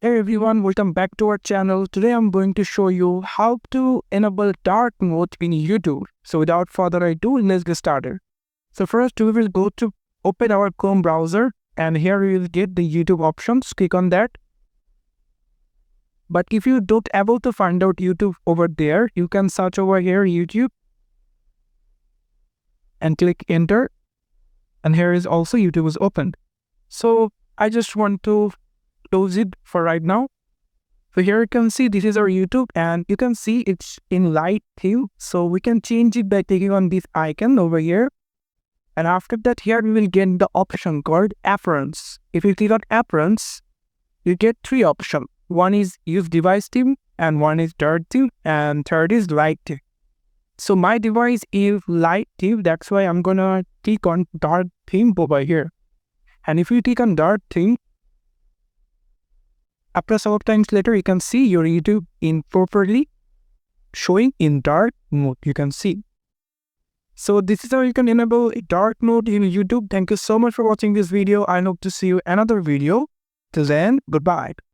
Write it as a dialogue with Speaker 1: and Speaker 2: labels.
Speaker 1: Hey everyone, welcome back to our channel. Today I'm going to show you how to enable dark mode in YouTube. So without further ado, let's get started. So first we will go to open our Chrome browser, and here we will get the YouTube options. Click on that. But if you don't able to find out YouTube over there, you can search over here YouTube and click enter. And here is also YouTube is opened. So I just want to close it for right now. So here you can see this is our YouTube, and you can see it's in light theme. So we can change it by clicking on this icon over here. And after that, here we will get the option called appearance. If you click on appearance, you get three options. One is use device theme, and one is dark theme, and third is light theme. So my device is light theme, that's why I'm gonna click on dark theme over here. And if you click on dark theme, after some times later, you can see your YouTube in properly showing in dark mode, you can see. So this is how you can enable a dark mode in YouTube. Thank you so much for watching this video. I hope to see you in another video. Till then, goodbye.